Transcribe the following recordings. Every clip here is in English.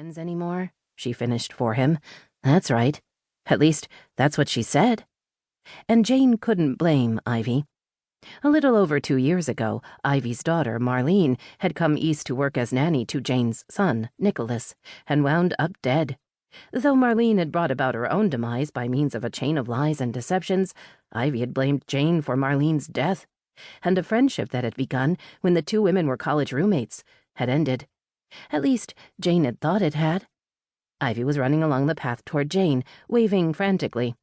friends anymore," she finished for him. "That's right. At least, that's what she said." And Jane couldn't blame Ivy. A little over 2 years ago, Ivy's daughter, Marlene, had come east to work as nanny to Jane's son, Nicholas, and wound up dead. Though Marlene had brought about her own demise by means of a chain of lies and deceptions, Ivy had blamed Jane for Marlene's death, and a friendship that had begun when the two women were college roommates had ended. At least, Jane had thought it had. Ivy was running along the path toward Jane, waving frantically.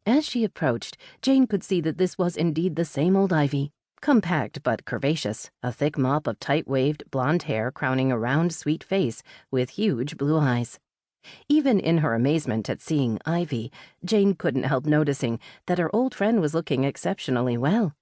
As she approached, Jane could see that this was indeed the same old Ivy, compact but curvaceous, a thick mop of tight-waved blonde hair crowning a round, sweet face with huge blue eyes. Even in her amazement at seeing Ivy, Jane couldn't help noticing that her old friend was looking exceptionally well.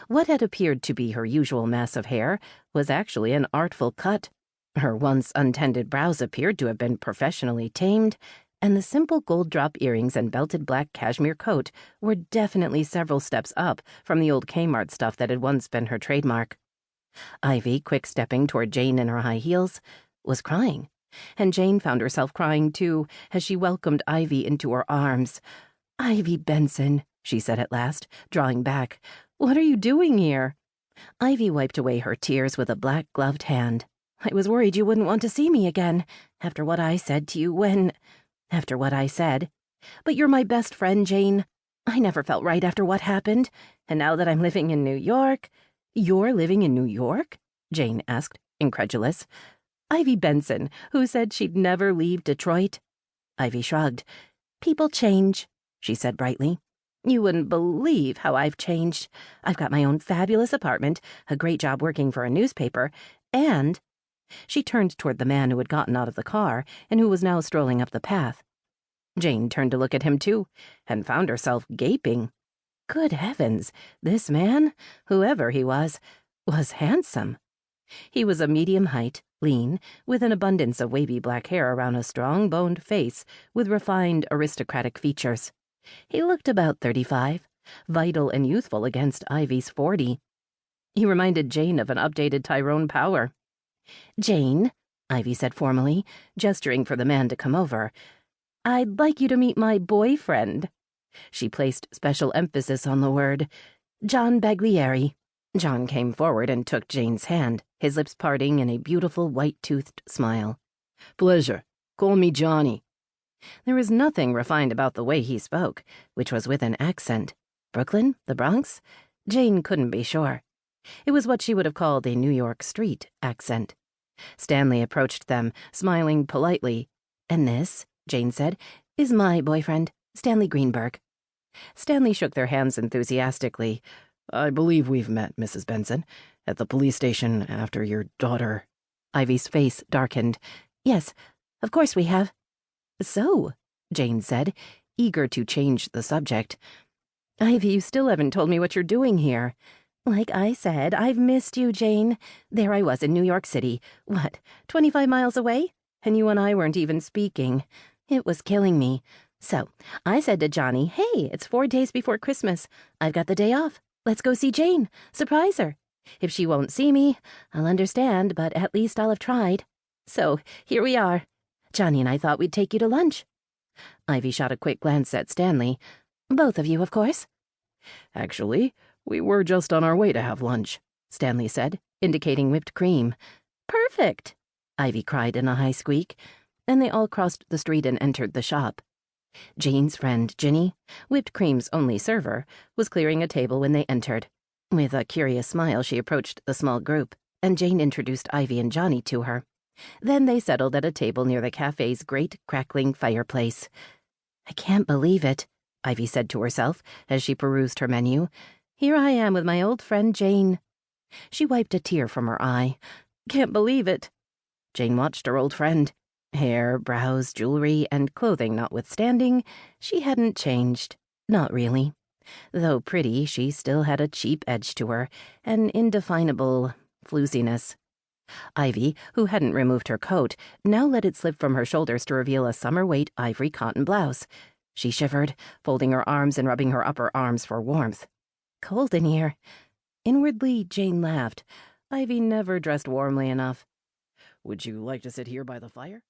What had appeared to be her usual mass of hair was actually an artful cut. Her once untended brows appeared to have been professionally tamed, and the simple gold drop earrings and belted black cashmere coat were definitely several steps up from the old Kmart stuff that had once been her trademark. Ivy, quick-stepping toward Jane in her high heels, was crying, and Jane found herself crying too as she welcomed Ivy into her arms. "Ivy Benson," she said at last, drawing back. "What are you doing here?" Ivy wiped away her tears with a black-gloved hand. "I was worried you wouldn't want to see me again, after what I said to you after what I said. But you're my best friend, Jane. I never felt right after what happened, and now that I'm living in New York—" "You're living in New York?" Jane asked, incredulous. "Ivy Benson, who said she'd never leave Detroit." Ivy shrugged. "People change," she said brightly. "You wouldn't believe how I've changed. I've got my own fabulous apartment, a great job working for a newspaper, and—" She turned toward the man who had gotten out of the car and who was now strolling up the path. Jane turned to look at him too, and found herself gaping. Good heavens, this man, whoever he was handsome. He was a medium height, lean, with an abundance of wavy black hair around a strong-boned face with refined aristocratic features. He looked about 35, vital and youthful against Ivy's 40. He reminded Jane of an updated Tyrone Power. "Jane," Ivy said formally, gesturing for the man to come over, "I'd like you to meet my boyfriend." She placed special emphasis on the word. "John Baglieri." John came forward and took Jane's hand, his lips parting in a beautiful white-toothed smile. "Pleasure. Call me Johnny." There was nothing refined about the way he spoke, which was with an accent. Brooklyn? The Bronx? Jane couldn't be sure. It was what she would have called a New York street accent. Stanley approached them, smiling politely. "And this," Jane said, "is my boyfriend, Stanley Greenberg." Stanley shook their hands enthusiastically. "I believe we've met, Mrs. Benson, at the police station after your daughter—" Ivy's face darkened. "Yes, of course we have." "So," Jane said, eager to change the subject, "Ivy, you still haven't told me what you're doing here." "Like I said, I've missed you, Jane. There I was in New York City, 25 miles away? And you and I weren't even speaking. It was killing me. So I said to Johnny, hey, it's 4 days before Christmas. I've got the day off. Let's go see Jane. Surprise her. If she won't see me, I'll understand, but at least I'll have tried. So here we are. Johnny and I thought we'd take you to lunch." Ivy shot a quick glance at Stanley. "Both of you, of course." "Actually, we were just on our way to have lunch," Stanley said, indicating whipped cream. "Perfect," Ivy cried in a high squeak, and they all crossed the street and entered the shop. Jane's friend, Ginny, whipped cream's only server, was clearing a table when they entered. With a curious smile, she approached the small group, and Jane introduced Ivy and Johnny to her. Then they settled at a table near the cafe's great, crackling fireplace. "I can't believe it," Ivy said to herself as she perused her menu. "Here I am with my old friend Jane." She wiped a tear from her eye. "Can't believe it." Jane watched her old friend. Hair, brows, jewelry, and clothing notwithstanding, she hadn't changed. Not really. Though pretty, she still had a cheap edge to her, an indefinable flooziness. Ivy, who hadn't removed her coat, now let it slip from her shoulders to reveal a summer-weight ivory cotton blouse. She shivered, folding her arms and rubbing her upper arms for warmth. "Cold in here." Inwardly, Jane laughed. Ivy never dressed warmly enough. "Would you like to sit here by the fire?"